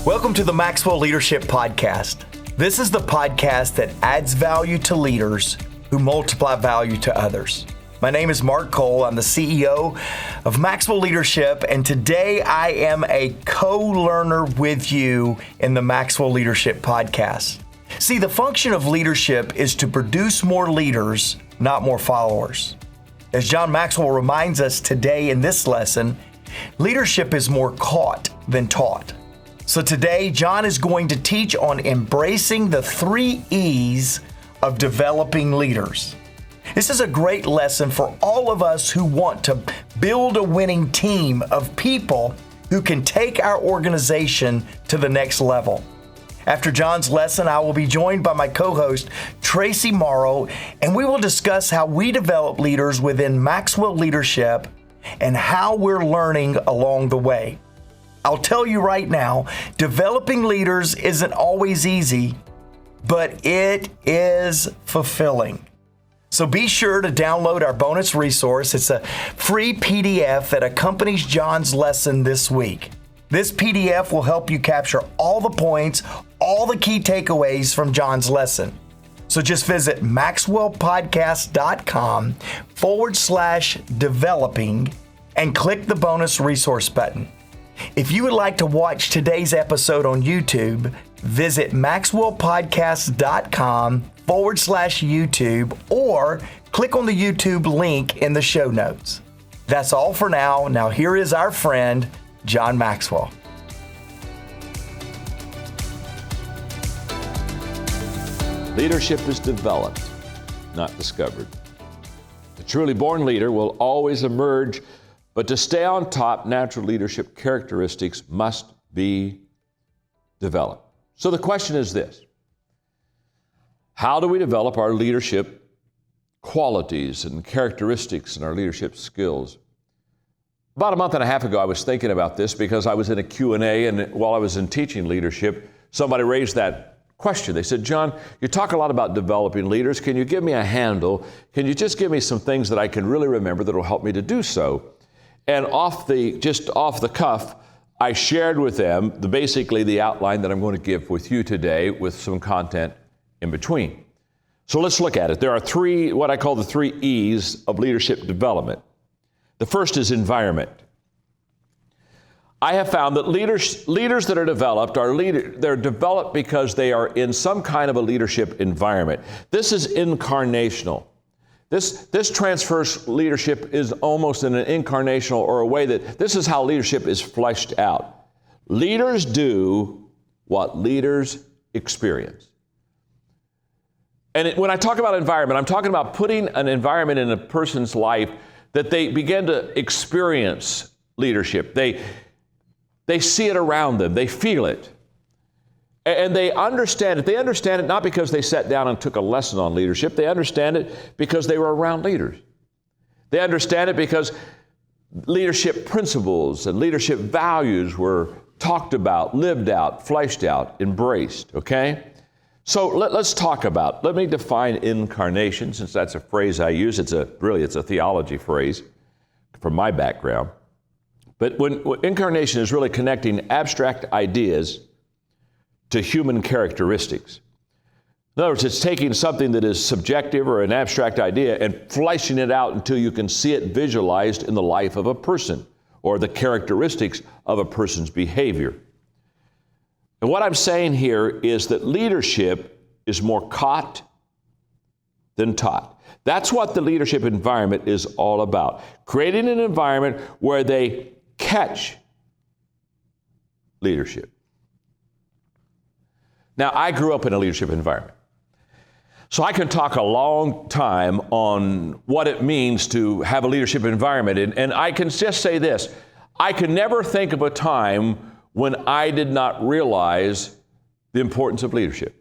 Welcome to the Maxwell Leadership Podcast. This is the podcast that adds value to leaders who multiply value to others. My name is Mark Cole. I'm the CEO of Maxwell Leadership, and today I am a co-learner with you in the Maxwell Leadership Podcast. See, the function of leadership is to produce more leaders, not more followers. As John Maxwell reminds us today in this lesson, leadership is more caught than taught. So today, John is going to teach on embracing the 3 E's of developing leaders. This is a great lesson for all of us who want to build a winning team of people who can take our organization to the next level. After John's lesson, I will be joined by my co-host, Traci Morrow, and we will discuss how we develop leaders within Maxwell Leadership and how we're learning along the way. I'll tell you right now, developing leaders isn't always easy, but it is fulfilling. So be sure to download our bonus resource. It's a free PDF that accompanies John's lesson this week. This PDF will help you capture all the points, all the key takeaways from John's lesson. So just visit maxwellpodcast.com/developing and click the bonus resource button. If you would like to watch today's episode on YouTube, visit maxwellpodcast.com/YouTube or click on the YouTube link in the show notes. That's all for now. Now here is our friend, John Maxwell. Leadership is developed, not discovered. The truly born leader will always emerge, but to stay on top, natural leadership characteristics must be developed. So the question is this: how do we develop our leadership qualities and characteristics and our leadership skills? About a month and a half ago, I was thinking about this because I was in a Q&A, and while I was in teaching leadership, somebody raised that question. They said, John, you talk a lot about developing leaders. Can you give me a handle? Can you just give me some things that I can really remember that will help me to do so? And just off the cuff, I shared with them basically the outline that I'm going to give with you today with some content in between. So let's look at it. There are what I call the 3 E's of leadership development. The first is environment. I have found that leaders that are developed they're developed because they are in some kind of a leadership environment. This is incarnational. This transfers leadership is almost in an incarnational or a way that this is how leadership is fleshed out. Leaders do what leaders experience. And when I talk about environment, I'm talking about putting an environment in a person's life that they begin to experience leadership. They see it around them. They feel it. And they understand it. They understand it not because they sat down and took a lesson on leadership. They understand it because they were around leaders. They understand it because leadership principles and leadership values were talked about, lived out, fleshed out, embraced, okay? So let's talk let me define incarnation, since that's a phrase I use. It's a theology phrase from my background. But when incarnation is really connecting abstract ideas to human characteristics. In other words, it's taking something that is subjective or an abstract idea and fleshing it out until you can see it visualized in the life of a person or the characteristics of a person's behavior. And what I'm saying here is that leadership is more caught than taught. That's what the leadership environment is all about. Creating an environment where they catch leadership. Now, I grew up in a leadership environment. So I can talk a long time on what it means to have a leadership environment. And I can just say this: I can never think of a time when I did not realize the importance of leadership.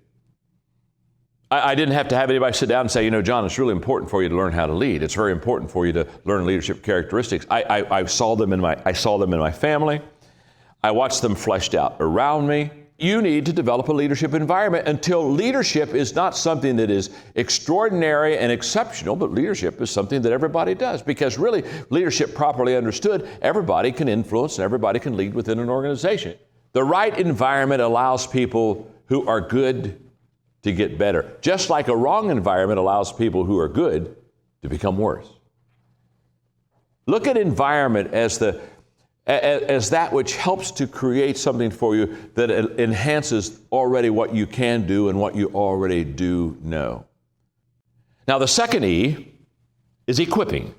I didn't have to have anybody sit down and say, John, it's really important for you to learn how to lead. It's very important for you to learn leadership characteristics. I saw them in my family. I watched them fleshed out around me. You need to develop a leadership environment until leadership is not something that is extraordinary and exceptional, but leadership is something that everybody does. Because really, leadership properly understood, everybody can influence and everybody can lead within an organization. The right environment allows people who are good to get better, just like a wrong environment allows people who are good to become worse. Look at environment as that which helps to create something for you that enhances already what you can do and what you already do know. Now, the second E is equipping.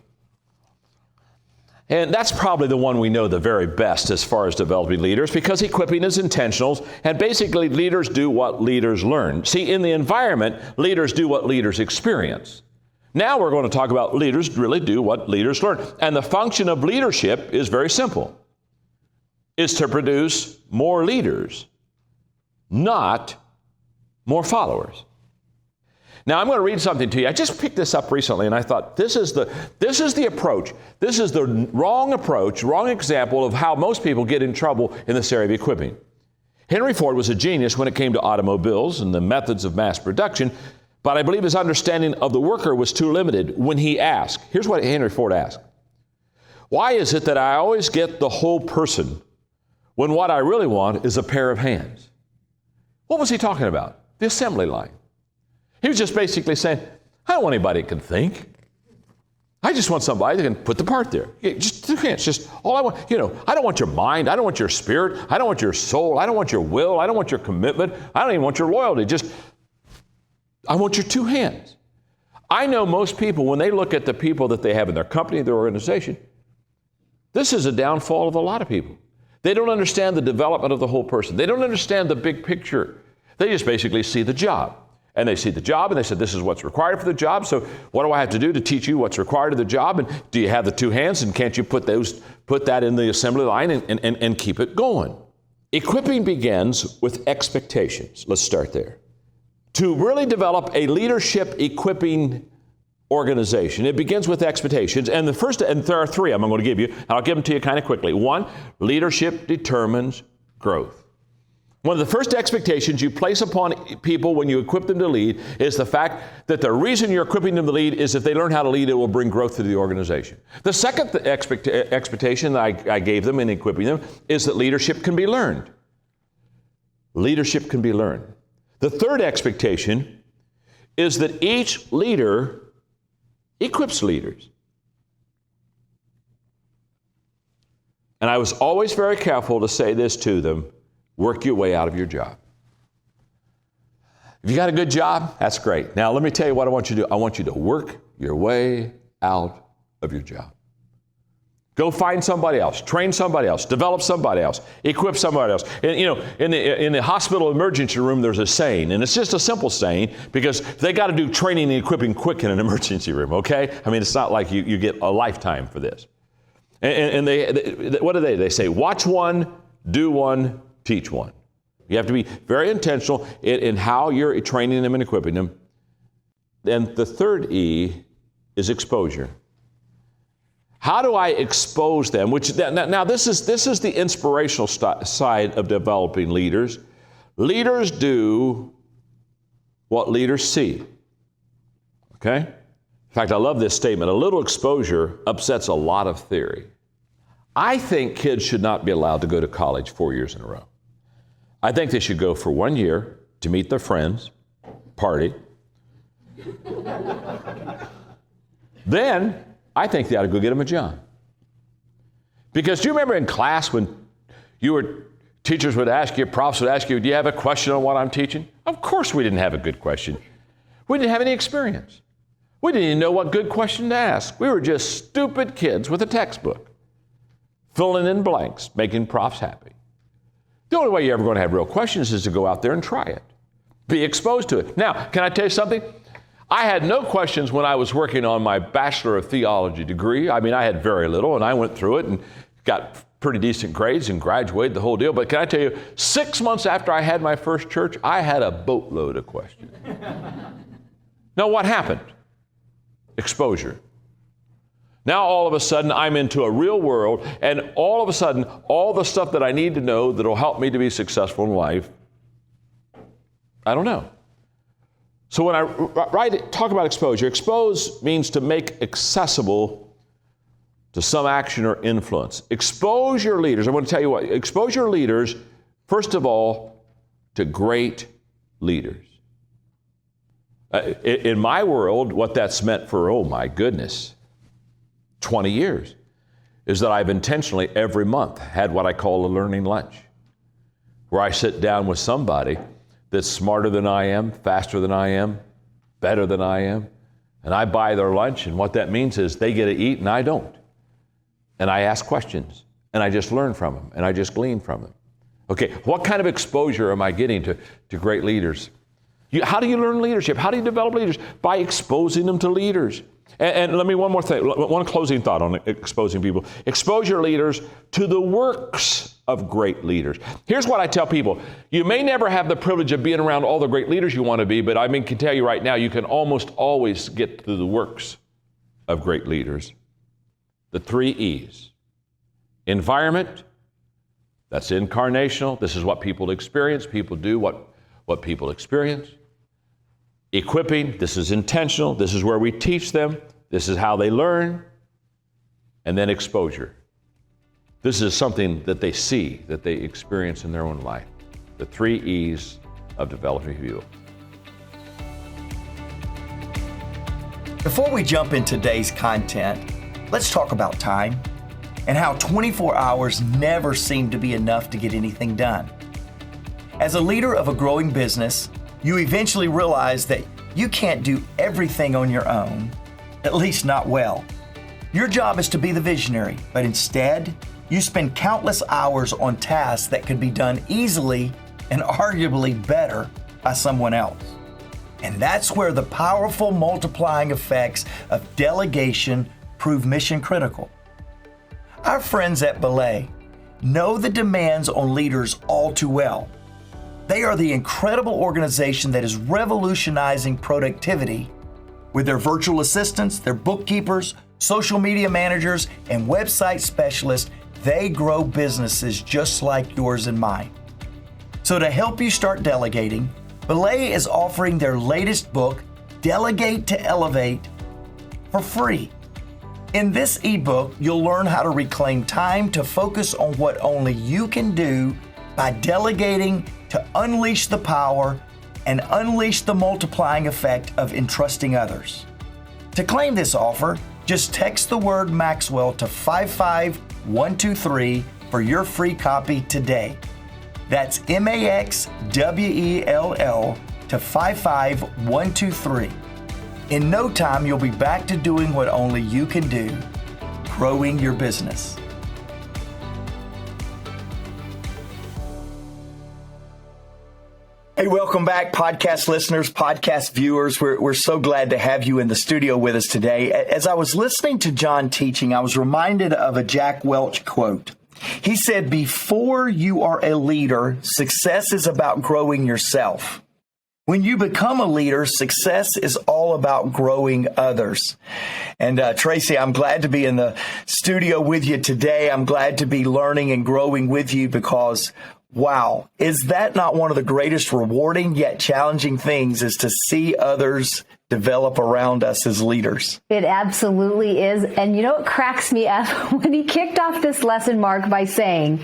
And that's probably the one we know the very best as far as developing leaders, because equipping is intentional, and basically leaders do what leaders learn. See, in the environment, leaders do what leaders experience. Now we're going to talk about leaders really do what leaders learn. And the function of leadership is very simple. It's to produce more leaders, not more followers. Now I'm going to read something to you. I just picked this up recently and I thought this is the approach. This is the wrong approach, wrong example of how most people get in trouble in this area of equipping. Henry Ford was a genius when it came to automobiles and the methods of mass production, but I believe his understanding of the worker was too limited when he asked. Here's what Henry Ford asked. Why is it that I always get the whole person when what I really want is a pair of hands? What was he talking about? The assembly line. He was just basically saying, I don't want anybody that can think. I just want somebody that can put the part there. Just two hands, just all I want. I don't want your mind. I don't want your spirit. I don't want your soul. I don't want your will. I don't want your commitment. I don't even want your loyalty. I want your two hands. I know most people, when they look at the people that they have in their company, their organization, this is a downfall of a lot of people. They don't understand the development of the whole person. They don't understand the big picture. They just basically see the job. And they see the job and they said, this is what's required for the job. So what do I have to do to teach you what's required of the job? And do you have the two hands? And can't you put that in the assembly line and keep it going? Equipping begins with expectations. Let's start there. To really develop a leadership equipping organization, it begins with expectations. And there are three I'm going to give you, and I'll give them to you kind of quickly. One, leadership determines growth. One of the first expectations you place upon people when you equip them to lead is the fact that the reason you're equipping them to lead is if they learn how to lead, it will bring growth to the organization. The second expectation that I gave them in equipping them is that leadership can be learned. Leadership can be learned. The third expectation is that each leader equips leaders. And I was always very careful to say this to them. Work your way out of your job. If you got a good job, that's great. Now, let me tell you what I want you to do. I want you to work your way out of your job. Go find somebody else, train somebody else, develop somebody else, equip somebody else. And, in the hospital emergency room, there's a saying, and it's just a simple saying because they got to do training and equipping quick in an emergency room, okay? I mean, it's not like you get a lifetime for this. And they what do? They say, watch one, do one, teach one. You have to be very intentional in how you're training them and equipping them. And the third E is exposure. How do I expose them? Now this is the inspirational side of developing leaders. Leaders do what leaders see. Okay? In fact, I love this statement. A little exposure upsets a lot of theory. I think kids should not be allowed to go to college 4 years in a row. I think they should go for 1 year to meet their friends, party. Then I think they ought to go get them a job. Because do you remember in class when teachers would ask you, profs would ask you, do you have a question on what I'm teaching? Of course we didn't have a good question. We didn't have any experience. We didn't even know what good question to ask. We were just stupid kids with a textbook, filling in blanks, making profs happy. The only way you're ever going to have real questions is to go out there and try it. Be exposed to it. Now, can I tell you something? I had no questions when I was working on my Bachelor of Theology degree. I mean, I had very little, and I went through it and got pretty decent grades and graduated the whole deal. But can I tell you, 6 months after I had my first church, I had a boatload of questions. Now, what happened? Exposure. Now, all of a sudden, I'm into a real world, and all of a sudden, all the stuff that I need to know that will help me to be successful in life, I don't know. So when I talk about exposure, expose means to make accessible to some action or influence. Expose your leaders. I want to tell you what, expose your leaders First of all, to great leaders. In my world, what that's meant for, oh my goodness, 20 years, is that I've intentionally every month had what I call a learning lunch, where I sit down with somebody that's smarter than I am, faster than I am, better than I am, and I buy their lunch, and what that means is they get to eat and I don't. And I ask questions, and I just learn from them, and I just glean from them. Okay, what kind of exposure am I getting to great leaders? How do you learn leadership? How do you develop leaders? By exposing them to leaders. And let me one more thing, one closing thought on exposing people. Expose your leaders to the works of great leaders. Here's what I tell people. You may never have the privilege of being around all the great leaders you want to be, but I can tell you right now, you can almost always get to the works of great leaders. The 3 E's. Environment, that's incarnational. This is what people experience. People do what people experience. Equipping, this is intentional. This is where we teach them. This is how they learn. And then exposure. This is something that they see, that they experience in their own life. The 3 E's of developing people. Before we jump into today's content, let's talk about time and how 24 hours never seem to be enough to get anything done. As a leader of a growing business, you eventually realize that you can't do everything on your own, at least not well. Your job is to be the visionary, but instead, you spend countless hours on tasks that could be done easily and arguably better by someone else. And that's where the powerful multiplying effects of delegation prove mission critical. Our friends at BELAY know the demands on leaders all too well. They are the incredible organization that is revolutionizing productivity with their virtual assistants, their bookkeepers, social media managers, and website specialists. They grow businesses just like yours and mine. So to help you start delegating, BELAY is offering their latest book, Delegate to Elevate, for free. In this ebook, you'll learn how to reclaim time to focus on what only you can do by delegating to unleash the power and unleash the multiplying effect of entrusting others. To claim this offer, just text the word Maxwell to 55123 for your free copy today. That's MAXWELL to 55123. In no time, you'll be back to doing what only you can do, growing your business. Hey, welcome back, podcast listeners, podcast viewers. We're so glad to have you in the studio with us today. As I was listening to John teaching, I was reminded of a Jack Welch quote. He said, "Before you are a leader, success is about growing yourself. When you become a leader, success is all about growing others." And Traci, I'm glad to be in the studio with you today. I'm glad to be learning and growing with you because, wow, is that not one of the greatest rewarding yet challenging things, is to see others develop around us as leaders? It absolutely is. And you know what cracks me up? When he kicked off this lesson, Mark, by saying,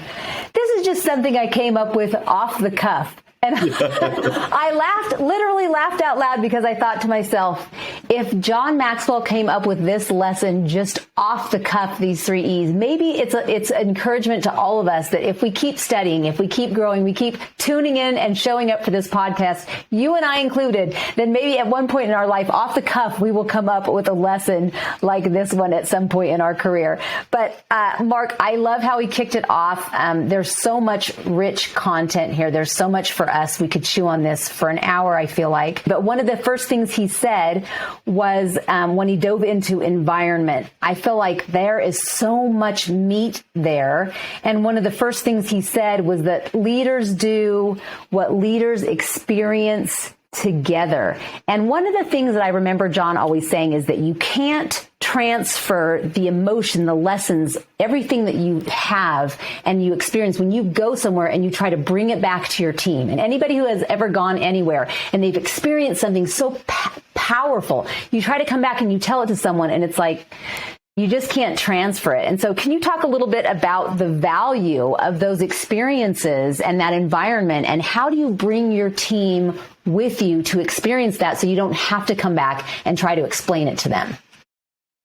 "This is just something I came up with off the cuff." And I literally laughed out loud, because I thought to myself, if John Maxwell came up with this lesson just off the cuff, these 3 E's, maybe it's an encouragement to all of us that if we keep studying, if we keep growing, we keep tuning in and showing up for this podcast, you and I included, then maybe at one point in our life, off the cuff, we will come up with a lesson like this one at some point in our career. But Mark, I love how he kicked it off. There's so much rich content here. There's so much for us. We could chew on this for an hour, I feel like. But one of the first things he said was when he dove into environment. I feel like there is so much meat there. And one of the first things he said was that leaders do what leaders experience together. And one of the things that I remember John always saying is that you can't transfer the emotion, the lessons, everything that you have and you experience when you go somewhere and you try to bring it back to your team. And anybody who has ever gone anywhere and they've experienced something so powerful, you try to come back and you tell it to someone and it's like, You just can't transfer it. And so can you talk a little bit about the value of those experiences and that environment, and how do you bring your team with you to experience that so you don't have to come back and try to explain it to them?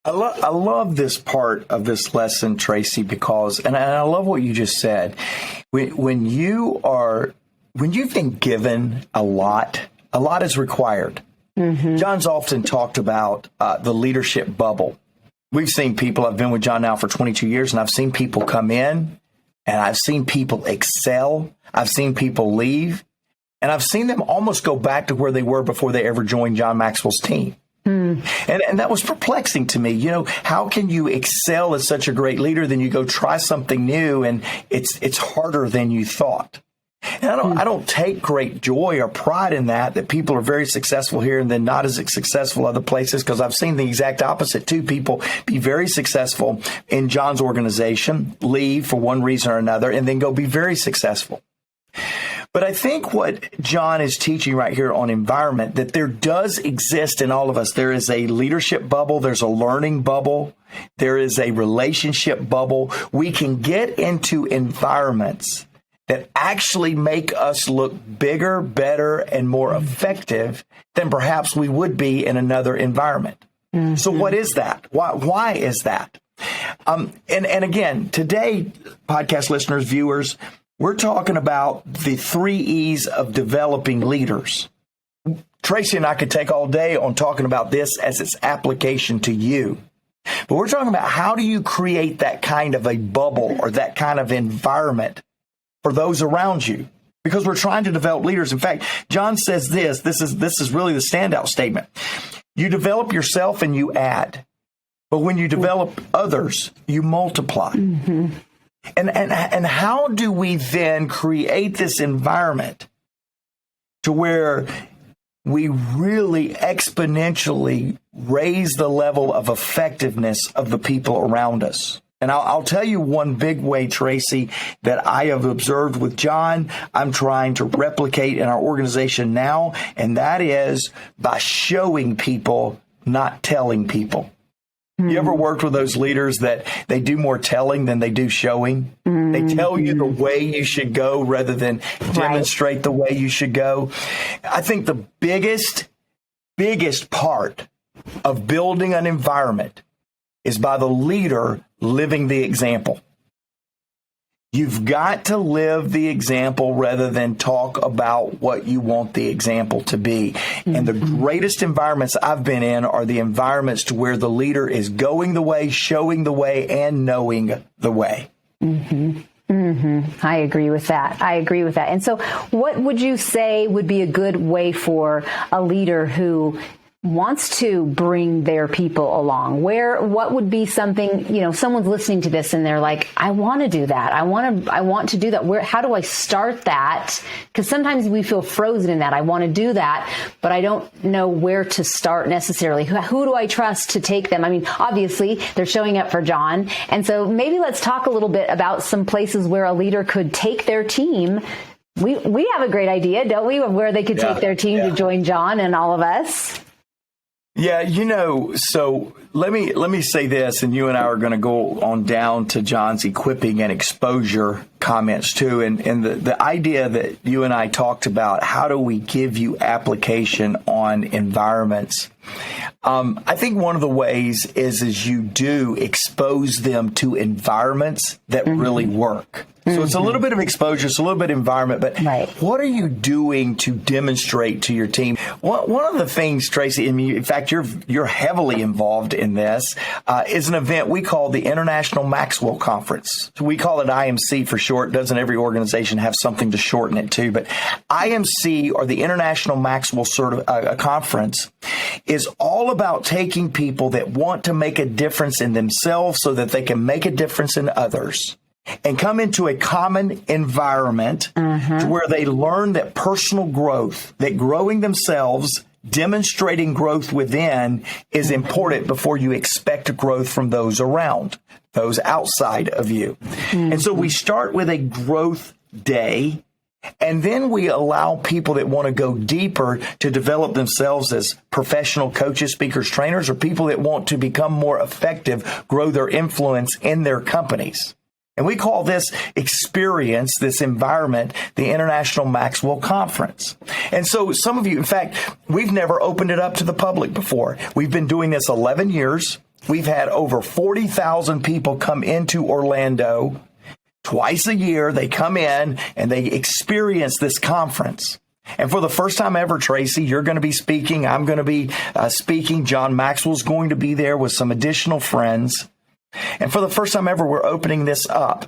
I love this part of this lesson, Traci, because, and I love what you just said. When you've been given a lot is required. Mm-hmm. John's often talked about the leadership bubble. We've seen people, I've been with John now for 22 years, and I've seen people come in, and I've seen people excel. I've seen people leave, and I've seen them almost go back to where they were before they ever joined John Maxwell's team. And that was perplexing to me. You know, how can you excel as such a great leader, then you go try something new, and it's harder than you thought? And I don't take great joy or pride in that people are very successful here and then not as successful other places, because I've seen the exact opposite too. People be very successful in John's organization, leave for one reason or another, and then go be very successful. But I think what John is teaching right here on environment, that there does exist in all of us. There is a leadership bubble. There's a learning bubble. There is a relationship bubble. We can get into environments that actually make us look bigger, better, and more effective than perhaps we would be in another environment. Mm-hmm. So what is that? Why is that? And again, today, podcast listeners, viewers, we're talking about the 3 E's of developing leaders. Traci and I could take all day on talking about this as its application to you. But we're talking about, how do you create that kind of a bubble or that kind of environment for those around you? Because we're trying to develop leaders. In fact, John says this is really the standout statement. You develop yourself and you add. But when you develop others, you multiply. Mm-hmm. And how do we then create this environment to where we really exponentially raise the level of effectiveness of the people around us? And I'll tell you one big way, Traci, that I have observed with John, I'm trying to replicate in our organization now, and that is by showing people, not telling people. You ever worked with those leaders that they do more telling than they do showing? They tell you the way you should go rather than demonstrate the way you should go. I think the biggest part of building an environment is by the leader living the example. You've got to live the example rather than talk about what you want the example to be. And the greatest environments I've been in are the environments to where the leader is going the way, showing the way, and knowing the way. Mm-hmm. Mm-hmm. I agree with that. And so what would you say would be a good way for a leader who wants to bring their people along? What would be something, someone's listening to this and they're like, I want to do that. I want to do that. How do I start that? Because sometimes we feel frozen in that. I want to do that, but I don't know where to start necessarily. Who do I trust to take them? I mean, obviously they're showing up for John. And so maybe let's talk a little bit about some places where a leader could take their team. We have a great idea, don't we, of where they could take their team to join John and all of us. Yeah, so let me say this, and you and I are going to go on down to John's equipping and exposure comments too. And the idea that you and I talked about, how do we give you application on environments? I think one of the ways is you do expose them to environments that really work. So it's a little bit of exposure, it's a little bit of environment, but what are you doing to demonstrate to your team? One of the things, Traci, in fact, you're heavily involved in this, is an event we call the International Maxwell Conference. So we call it IMC for short. Doesn't every organization have something to shorten it to? But IMC, or the International Maxwell Conference, is all about taking people that want to make a difference in themselves so that they can make a difference in others, and come into a common environment to where they learn that personal growth, that growing themselves, demonstrating growth within is important before you expect growth from those around, those outside of you. And so we start with a growth day, And then we allow people that want to go deeper to develop themselves as professional coaches, speakers, trainers, or people that want to become more effective, grow their influence in their companies. And we call this experience, this environment, the International Maxwell Conference. And so some of you, in fact, we've never opened it up to the public before. We've been doing this 11 years. We've had over 40,000 people come into Orlando. Twice a year, they come in and they experience this conference. And for the first time ever, Traci, you're going to be speaking. I'm going to be speaking. John Maxwell's going to be there with some additional friends. And for the first time ever, we're opening this up.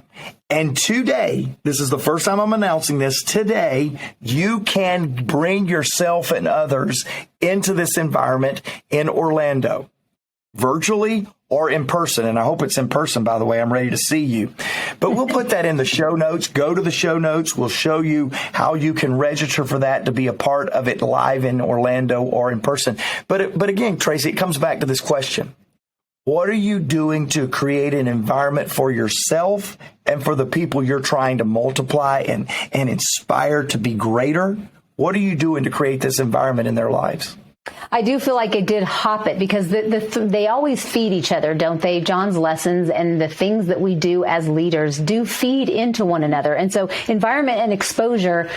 And today, this is the first time I'm announcing this, today, you can bring yourself and others into this environment in Orlando, virtually or in person. And I hope it's in person, by the way. I'm ready to see you. But we'll put that in the show notes. Go to the show notes. We'll show you how you can register for that to be a part of it live in Orlando or in person. But again, Traci, it comes back to this question. What are you doing to create an environment for yourself and for the people you're trying to multiply and inspire to be greater? What are you doing to create this environment in their lives? I do feel like it did hop it because they always feed each other, don't they? John's lessons and the things that we do as leaders do feed into one another. And so environment and exposure,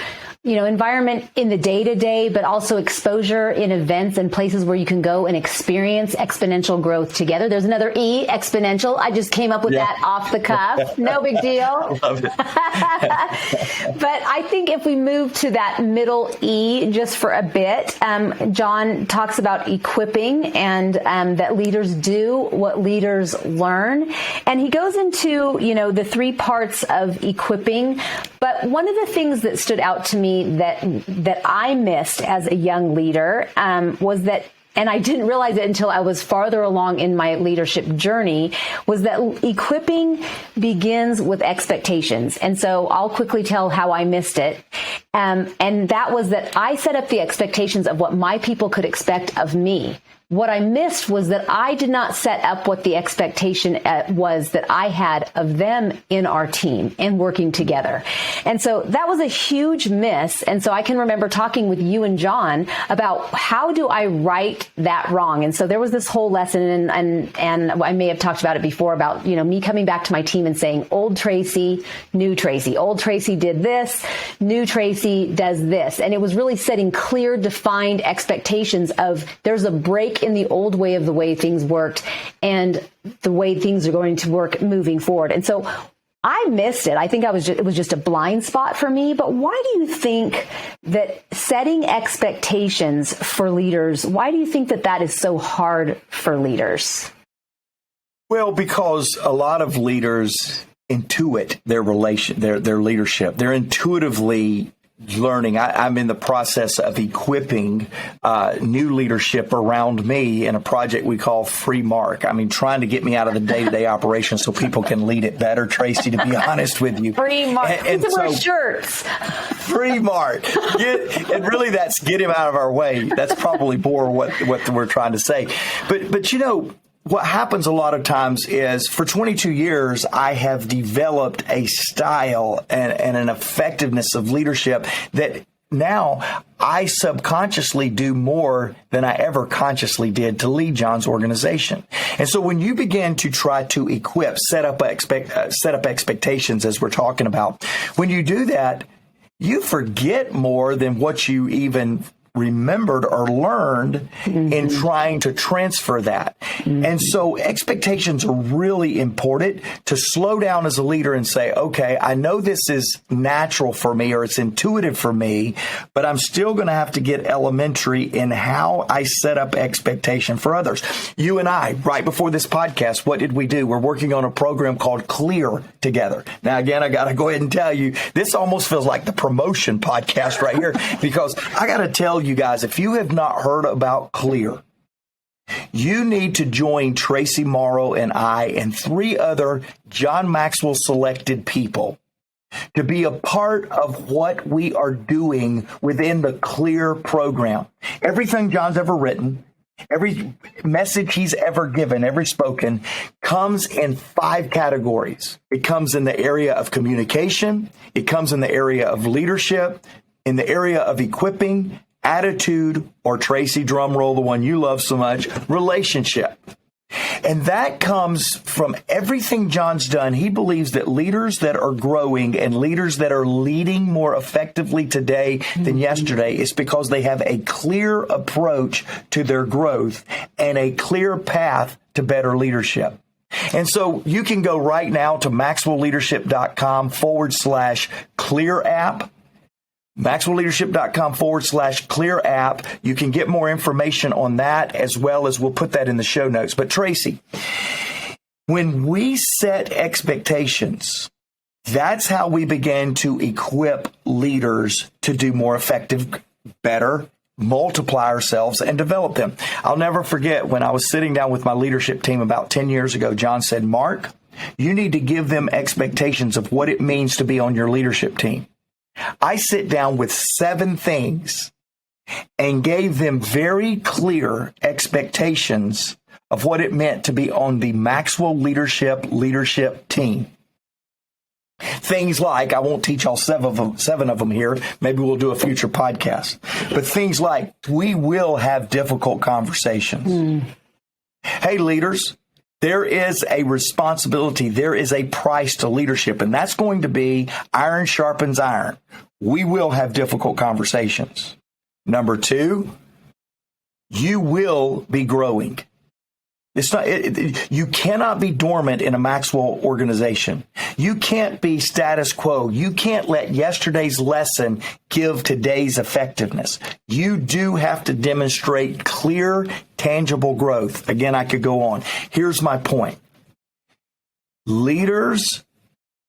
environment in the day-to-day, but also exposure in events and places where you can go and experience exponential growth together. There's another E, exponential. I just came up with that off the cuff. No big deal. Love it. But I think if we move to that middle E just for a bit, John talks about equipping and that leaders do what leaders learn. And he goes into, the three parts of equipping. But one of the things that stood out to me that I missed as a young leader was that, and I didn't realize it until I was farther along in my leadership journey, was that equipping begins with expectations. And so I'll quickly tell how I missed it. And that was that I set up the expectations of what my people could expect of me. What I missed was that I did not set up what the expectation was that I had of them in our team and working together. And so that was a huge miss. And so I can remember talking with you and John about how do I right that wrong? And so there was this whole lesson, and I may have talked about it before about, me coming back to my team and saying, old Traci, new Traci. Old Traci did this, new Traci does this. And it was really setting clear, defined expectations of there's a break in the old way of the way things worked and the way things are going to work moving forward. And so I missed it. I think it was just a blind spot for me. But why do you think that setting expectations for leaders, why do you think that is so hard for leaders? Well, because a lot of leaders intuit their leadership. They're intuitively learning. I'm in the process of equipping new leadership around me in a project we call Free Mark. I mean, trying to get me out of the day-to-day operations so people can lead it better, Traci, to be honest with you. Free Mark. And so, wear shirts. Free Mark. And really that's get him out of our way. That's probably more what we're trying to say. But what happens a lot of times is for 22 years, I have developed a style and an effectiveness of leadership that now I subconsciously do more than I ever consciously did to lead John's organization. And so when you begin to try to equip, set up expectations, as we're talking about, when you do that, you forget more than what you even remembered or learned in trying to transfer that. And so expectations are really important to slow down as a leader and say, okay, I know this is natural for me or it's intuitive for me, but I'm still going to have to get elementary in how I set up expectation for others. You and I, right before this podcast, what did we do? We're working on a program called Clear together. Now, again, I got to go ahead and tell you, this almost feels like the promotion podcast right here, because I got to tell you guys, if you have not heard about Clear, you need to join Traci Morrow and I and 3 other John Maxwell selected people to be a part of what we are doing within the Clear program. Everything John's ever written, Every message he's ever given, every spoken, comes in 5 categories. It comes in the area of communication. It comes in the area of leadership, in the area of equipping, attitude, or Traci, drum roll, the one you love so much, relationship. And that comes from everything John's done. He believes that leaders that are growing and leaders that are leading more effectively today than yesterday is because they have a clear approach to their growth and a clear path to better leadership. And so you can go right now to maxwellleadership.com/clear app. maxwellleadership.com/clear app. You can get more information on that, as well as we'll put that in the show notes. But Traci, when we set expectations, that's how we begin to equip leaders to do more effective, better, multiply ourselves and develop them. I'll never forget when I was sitting down with my leadership team about 10 years ago, John said, Mark, you need to give them expectations of what it means to be on your leadership team. I sit down with 7 things and gave them very clear expectations of what it meant to be on the Maxwell leadership team. Things like, I won't teach all 7 of them here. Maybe we'll do a future podcast. But things like, we will have difficult conversations. Hey, leaders, there is a responsibility. There is a price to leadership, and that's going to be iron sharpens iron. We will have difficult conversations. Number 2, you will be growing. It's not. You cannot be dormant in a Maxwell organization. You can't be status quo. You can't let yesterday's lesson give today's effectiveness. You do have to demonstrate clear, tangible growth. Again, I could go on. Here's my point. Leaders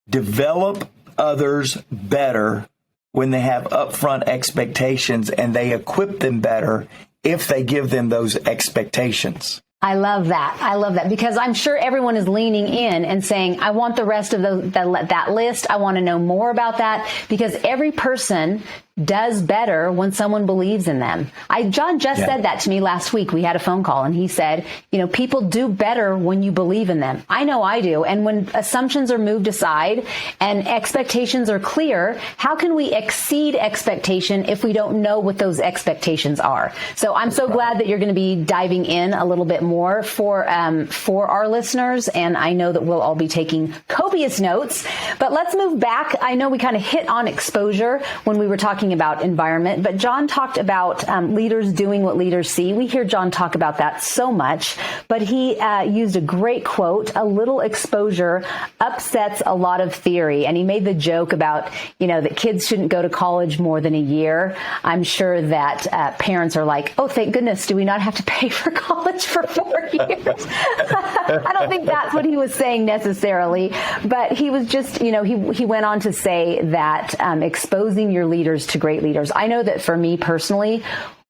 develop others better when they have upfront expectations, and they equip them better if they give them those expectations. I love that. I love that, because I'm sure everyone is leaning in and saying, I want the rest of that list. I want to know more about that, because every person does better when someone believes in them. John just said that to me last week. We had a phone call and he said, people do better when you believe in them. I know I do. And when assumptions are moved aside and expectations are clear, how can we exceed expectation if we don't know what those expectations are? So I'm so glad that you're going to be diving in a little bit more for our listeners. And I know that we'll all be taking copious notes, but let's move back. I know we kind of hit on exposure when we were talking about environment, but John talked about leaders doing what leaders see. We hear John talk about that so much, but he used a great quote: a little exposure upsets a lot of theory. And he made the joke about, that kids shouldn't go to college more than a year. I'm sure that parents are like, oh, thank goodness, do we not have to pay for college for 4 years? I don't think that's what he was saying necessarily, but he was just, he went on to say that exposing your leaders to great leaders. I know that for me personally,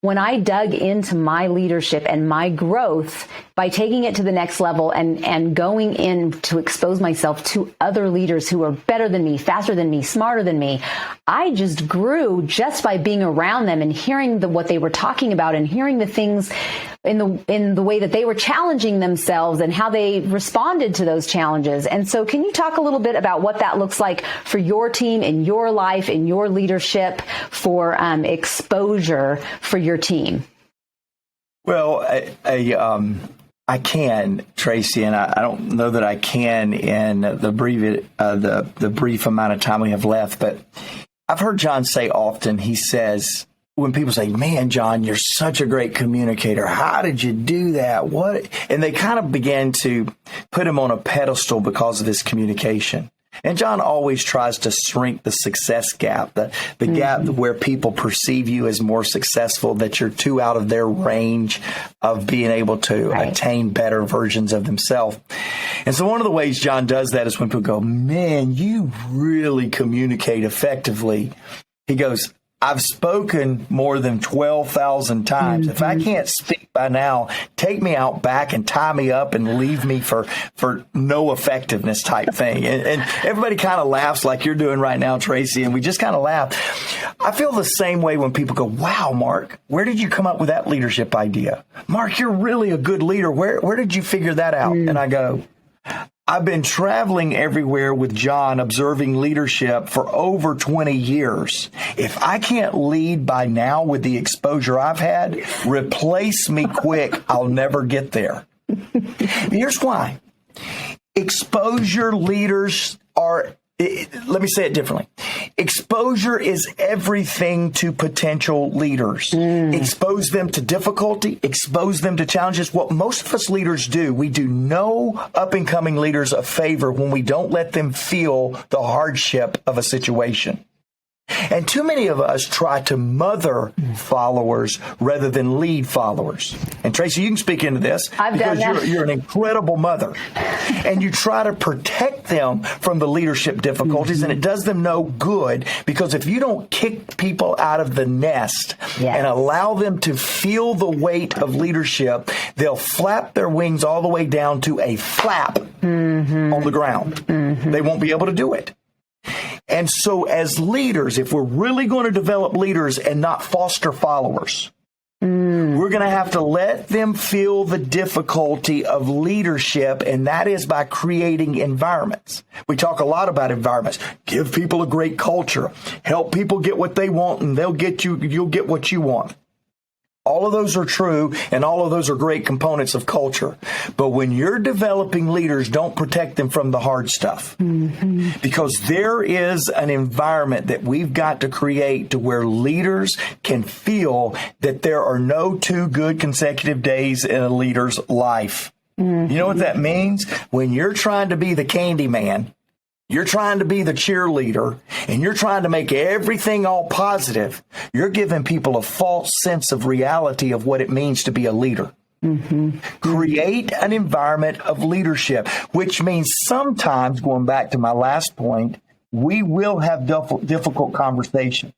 when I dug into my leadership and my growth by taking it to the next level and going in to expose myself to other leaders who are better than me, faster than me, smarter than me, I just grew just by being around them and hearing what they were talking about and hearing the things in the way that they were challenging themselves and how they responded to those challenges. And so can you talk a little bit about what that looks like for your team, in your life, in your leadership, for exposure for your team? Well, I can, Traci, and I don't know that I can in the brief amount of time we have left, but I've heard John say often, he says, when people say, man, John, you're such a great communicator. How did you do that? What? And they kind of began to put him on a pedestal because of his communication. And John always tries to shrink the success gap, the gap where people perceive you as more successful, that you're too out of their range of being able to attain better versions of themselves. And so one of the ways John does that is when people go, man, you really communicate effectively. He goes, I've spoken more than 12,000 times. If I can't speak by now, take me out back and tie me up and leave me for no effectiveness type thing. And everybody kind of laughs like you're doing right now, Traci, and we just kind of laugh. I feel the same way when people go, wow, Mark, where did you come up with that leadership idea? Mark, you're really a good leader. Where did you figure that out? And I go, I've been traveling everywhere with John, observing leadership for over 20 years. If I can't lead by now with the exposure I've had, replace me quick. I'll never get there. Here's why. Exposure leaders are, let me say it differently. Exposure is everything to potential leaders. Expose them to difficulty, expose them to challenges. What most of us leaders do, we do no up-and-coming leaders a favor when we don't let them feel the hardship of a situation. And too many of us try to mother followers rather than lead followers. And Traci, you can speak into this because you're an incredible mother. And you try to protect them from the leadership difficulties, and it does them no good because if you don't kick people out of the nest and allow them to feel the weight of leadership, they'll flap their wings all the way down to a flap on the ground. They won't be able to do it. And so as leaders, if we're really going to develop leaders and not foster followers, we're going to have to let them feel the difficulty of leadership, and that is by creating environments. We talk a lot about environments. Give people a great culture. Help people get what they want, and you'll get what you want. All of those are true, and all of those are great components of culture. But when you're developing leaders, don't protect them from the hard stuff. Because there is an environment that we've got to create to where leaders can feel that there are no 2 good consecutive days in a leader's life. You know what that means? When you're trying to be the candy man, you're trying to be the cheerleader, and you're trying to make everything all positive, you're giving people a false sense of reality of what it means to be a leader. Create an environment of leadership, which means sometimes, going back to my last point, we will have difficult conversations.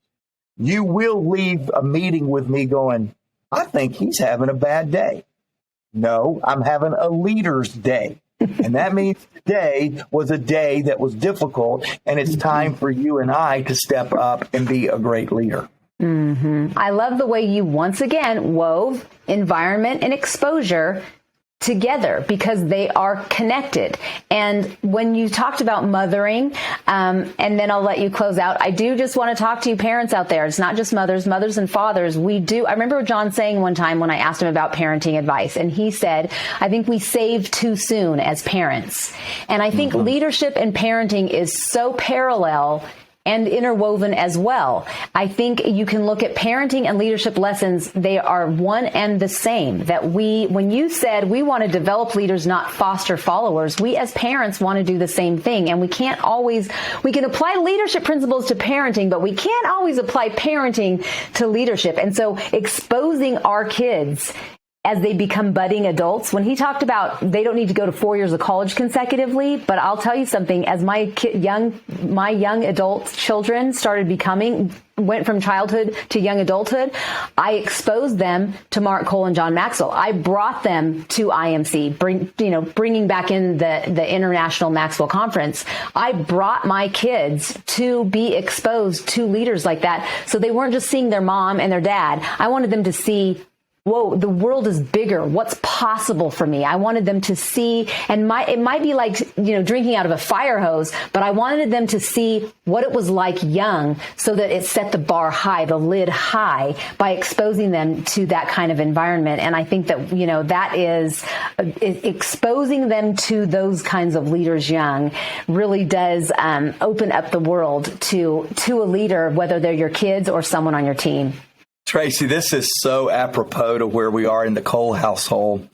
You will leave a meeting with me going, I think he's having a bad day. No, I'm having a leader's day. And that means today was a day that was difficult, and it's time for you and I to step up and be a great leader. I love the way you once again wove environment and exposure together because they are connected. And when you talked about mothering, and then I'll let you close out, I do just want to talk to you parents out there. It's not just mothers and fathers. I remember John saying one time when I asked him about parenting advice, and he said, I think we save too soon as parents. And I think leadership and parenting is so parallel and interwoven as well. I think you can look at parenting and leadership lessons. They are one and the same. That when you said we want to develop leaders, not foster followers, we as parents want to do the same thing. And we can apply leadership principles to parenting, but we can't always apply parenting to leadership. And so exposing our kids as they become budding adults, when he talked about they don't need to go to 4 years of college consecutively, but I'll tell you something, as my young adult children went from childhood to young adulthood, I exposed them to Mark Cole and John Maxwell. I brought them to IMC, bringing back in the International Maxwell Conference. I brought my kids to be exposed to leaders like that, so they weren't just seeing their mom and their dad. I wanted them to see, whoa, the world is bigger. What's possible for me? I wanted them to see, and it might be like, drinking out of a fire hose, but I wanted them to see what it was like young so that it set the bar high, the lid high, by exposing them to that kind of environment. And I think that, that is exposing them to those kinds of leaders young really does open up the world to a leader, whether they're your kids or someone on your team. Traci, this is so apropos to where we are in the Cole household.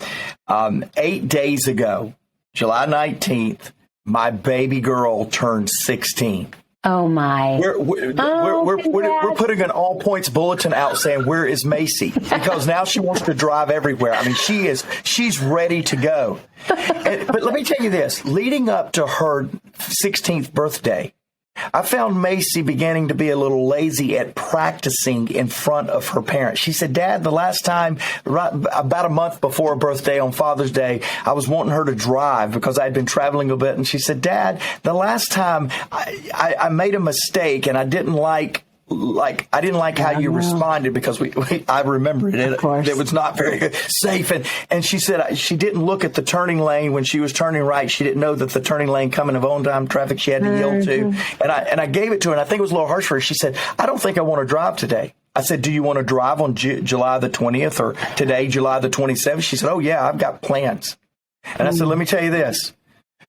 8 days ago, July 19th, my baby girl turned 16. Oh, my. We're putting an all points bulletin out saying, where is Macy? Because now she wants to drive everywhere. I mean, she's ready to go. But let me tell you this, leading up to her 16th birthday, I found Macy beginning to be a little lazy at practicing in front of her parents. She said, Dad, the last time, about a month before her birthday on Father's Day, I was wanting her to drive because I had been traveling a bit. And she said, Dad, the last time I made a mistake and I didn't like how you responded because I remember it. It was not very safe. And she said she didn't look at the turning lane when she was turning right. She didn't know that the turning lane coming of on-time traffic she had to yield to. And I gave it to her, and I think it was a little harsh for her. She said, I don't think I want to drive today. I said, do you want to drive on July the 20th or today, July the 27th? She said, oh, yeah, I've got plans. And I said, let me tell you this.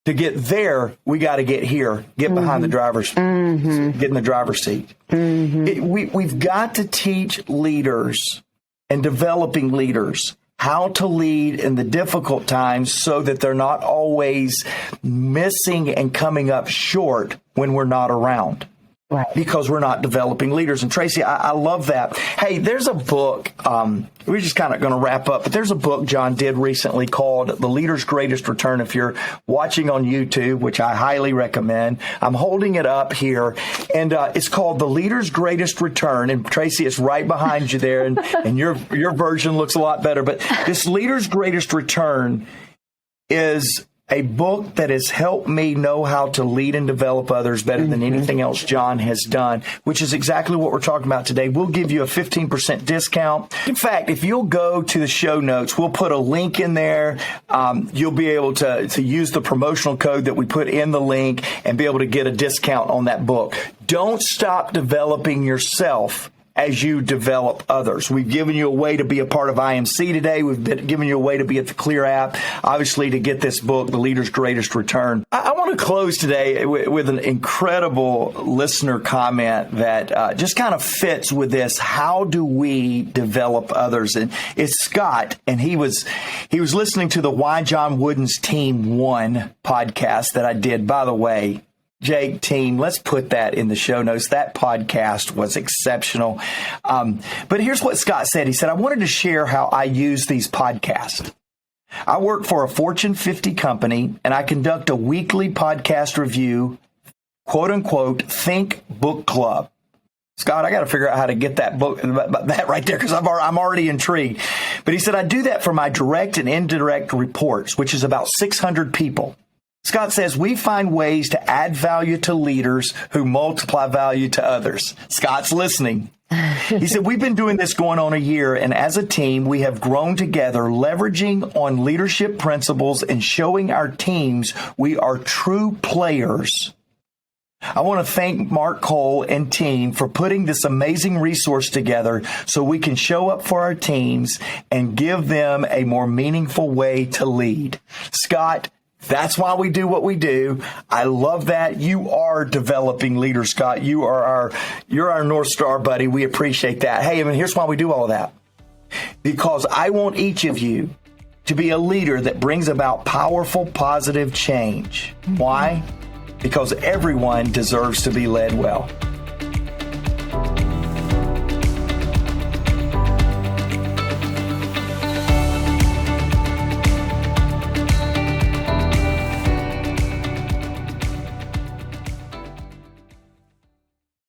To get there, we got to get here, get behind the driver's, get in the driver's seat. We've got to teach leaders and developing leaders how to lead in the difficult times so that they're not always missing and coming up short when we're not around. Right. Because we're not developing leaders. And Traci, I love that. Hey, there's a book, we're just kind of going to wrap up, but there's a book John did recently called The Leader's Greatest Return. If you're watching on YouTube, which I highly recommend, I'm holding it up here, and it's called The Leader's Greatest Return. And Traci, it's right behind you there, and your version looks a lot better. But this Leader's Greatest Return is a book that has helped me know how to lead and develop others better than anything else John has done, which is exactly what we're talking about today. We'll give you a 15% discount. In fact, if you'll go to the show notes, we'll put a link in there. You'll be able to use the promotional code that we put in the link and be able to get a discount on that book. Don't stop developing yourself as you develop others. We've given you a way to be a part of IMC today. We've given you a way to be at the Clear app, obviously, to get this book, The Leader's Greatest Return. I want to close today with an incredible listener comment that just kind of fits with this. How do we develop others? And it's Scott, and he was listening to the Why John Wooden's Team Won podcast that I did. By the way, Jake, team, let's put that in the show notes. That podcast was exceptional. But here's what Scott said. He said, I wanted to share how I use these podcasts. I work for a Fortune 50 company, and I conduct a weekly podcast review, quote unquote, Think Book Club. Scott, I got to figure out how to get that book, that right there, because I'm already intrigued. But he said, I do that for my direct and indirect reports, which is about 600 people. Scott says, we find ways to add value to leaders who multiply value to others. Scott's listening. He said, we've been doing this going on a year, and as a team, we have grown together, leveraging on leadership principles and showing our teams we are true players. I want to thank Mark Cole and team for putting this amazing resource together so we can show up for our teams and give them a more meaningful way to lead. Scott, that's why we do what we do. I love that. You are developing leaders, Scott. You're our North Star, buddy. We appreciate that. Hey, here's why we do all of that. Because I want each of you to be a leader that brings about powerful, positive change. Why? Because everyone deserves to be led well.